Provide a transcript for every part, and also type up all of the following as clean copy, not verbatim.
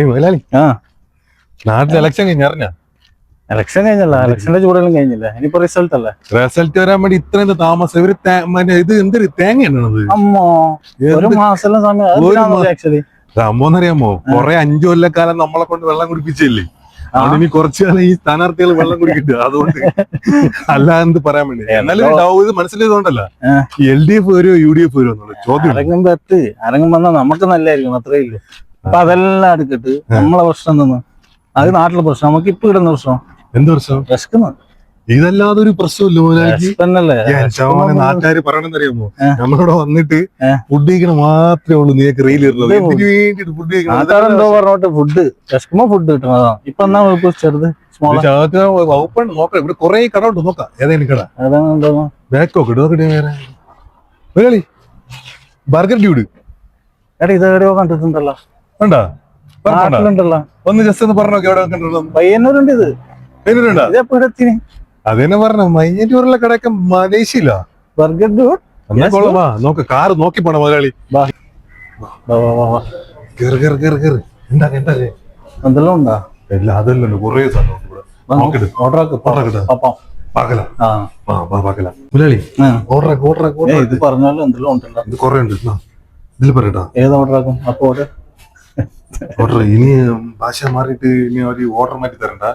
മുതലാളി നാട്ടിൽ election കഴിഞ്ഞറിഞ്ഞ election കഴിഞ്ഞല്ല, ഇലക്ഷന്റെ ചൂടെല്ലാം കഴിഞ്ഞില്ല, ഇനിയിപ്പോ റിസൾട്ട് അല്ലേ. റിസൾട്ട് വരാൻ വേണ്ടി ഇത്രയും താമസം ഇവര് ഇത് എന്തൊരു തേങ്ങ എണ്ണത് അമ്മോ ഒരു മാസം സമയം ആക്ച്വലി സംഭവം കൊറേ 5 കൊല്ലക്കാലം നമ്മളെ കൊണ്ട് വെള്ളം കുടിപ്പിച്ചില്ലേ. അതുകൊണ്ട് ഇനി കുറച്ചു കാലം ഈ സ്ഥാനാർത്ഥികൾ വെള്ളം കുടിക്കില്ല. അതുകൊണ്ട് അല്ലാതെ പറയാൻ വേണ്ടി എന്നാലും ഇത് മനസ്സിലായതുകൊണ്ടല്ല LDF വരോ UDF വരോ എന്നുള്ള ചോദ്യം. ആരെങ്കിലും വന്നാൽ നമുക്ക് നല്ലതായിരിക്കും, അത്രേ ഇല്ലു. അപ്പൊ അതെല്ലാം എടുത്തിട്ട് നമ്മളെ പ്രശ്നം തന്നെ, അത് നാട്ടിലെ പ്രശ്നം, നമുക്ക് ഇപ്പൊ ഇടുന്ന പ്രശ്നം. എന്ത് പ്രശ്നം? വിശക്കുന്നു. ഇതല്ലാതെ ഒരു പ്രശ്നമില്ല നാട്ടുകാര് പറയണെന്നറിയാമോ? നമ്മളിവിടെ വന്നിട്ട് ഫുഡ് കഴിക്കണ മാത്രമേ ഉള്ളൂ. നീക്ക് റീൽ ഇടുന്നത് എന്തിനു വേണ്ടിട്ട് ഫുഡ് കഴിക്കണം? എന്തോ പറഞ്ഞോട്ട് ഫുഡ് വിശക്കുമ്പോ ഫുഡ് കിട്ടണതാ. ഇപ്പൊ എന്നാ ചെറുത് വകുപ്പാണ് നോക്കാം. ഇവിടെ കൊറേ കട ഉണ്ട്, നോക്കാം ഏതെങ്കിലും കട. ബാക്കോക്ക് ഇടുക വേറെ ബർഗർ ഡ്യൂഡ്. എടാ ഇത് എവിടെയോ കണ്ടിട്ടുണ്ടല്ലോ. വേണ്ടാ നാട്ടിലുണ്ടല്ലോ, ഒന്ന് ജസ്റ്റ് ഒന്ന് പറഞ്ഞു നോക്കി. എവിടെ കണ്ടിട്ടുണ്ടോ? പയ്യന്നൂരുണ്ട്. ഇത് ഇതെപ്പോഴത്തിന് അതെന്നെ പറഞ്ഞ മൈഞ്ഞൂരിലെ കടയൊക്കെ മലേഷ്യയില്ല. ബർഗർ ഡ്യൂഡ് നോക്ക്, കാറ് നോക്കി പോണ മുതലാളി. എന്തെല്ലാം ഉണ്ടാ? എല്ലാം അതല്ലോ കൊറേ സാധനം ഇത് പറഞ്ഞാലും എന്തെല്ലാം ഉണ്ടല്ലോ. ഇത് കൊറേ ഉണ്ട്, ഇതിൽ പറയട്ടാ. ഏത് ഓർഡർ ആക്കും? അപ്പൊ ഓർഡർ ഇനി ഭാഷ മാറിയിട്ട് ഇനി ഒരു ഓർഡർ മാറ്റി തരണ്ട.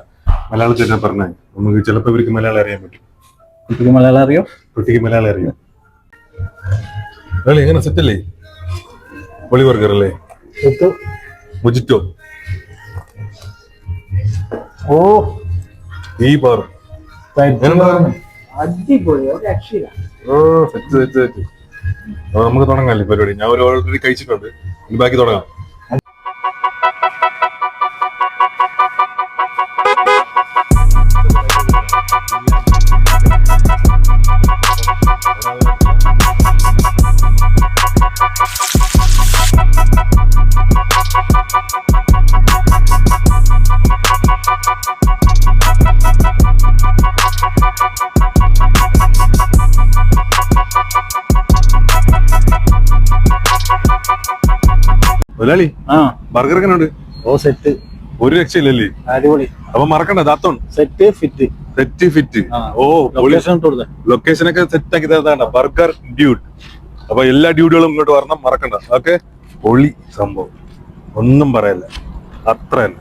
മലയാളത്തിൽ തന്നെ പറഞ്ഞേ, നമുക്ക് ചിലപ്പോ ഇവർക്ക് മലയാളം അറിയാൻ പറ്റും. കുട്ടിക്ക് മലയാളം അറിയോ? കുട്ടിക്ക് മലയാളം അറിയാം. എങ്ങനെ സെറ്റല്ലേ? പൊളി ബർഗർ അല്ലേ? മുജിറ്റോ. ഓ ഈ ബാർ നമുക്ക് തുടങ്ങാല്ലേ പരിപാടി. ഞാൻ ഒരു ഓൾറെഡി കഴിച്ചിട്ടുണ്ട്, ഇനി ബാക്കി തുടങ്ങാം. മുതലാളി ബർഗർ എങ്ങനെ ഉണ്ട്? ഓ സെറ്റ്, ഒരു രക്ഷയില്ലല്ലേ? അടിപൊളി. അപ്പൊ മറക്കണ്ട, ദാത്തോൺ സെറ്റ് ഫിറ്റ്. Set fit. ഓ ലൊക്കേഷൻ ഒക്കെ സെറ്റ് ആക്കി തരണ്ട. Burger dude. അപ്പൊ എല്ലാ ഡ്യൂഡുകളും ഇങ്ങോട്ട് വരണം, മറക്കണ്ട. ഓക്കെ, പൊളി സംഭവം, ഒന്നും പറയല്ല, അത്ര തന്നെ.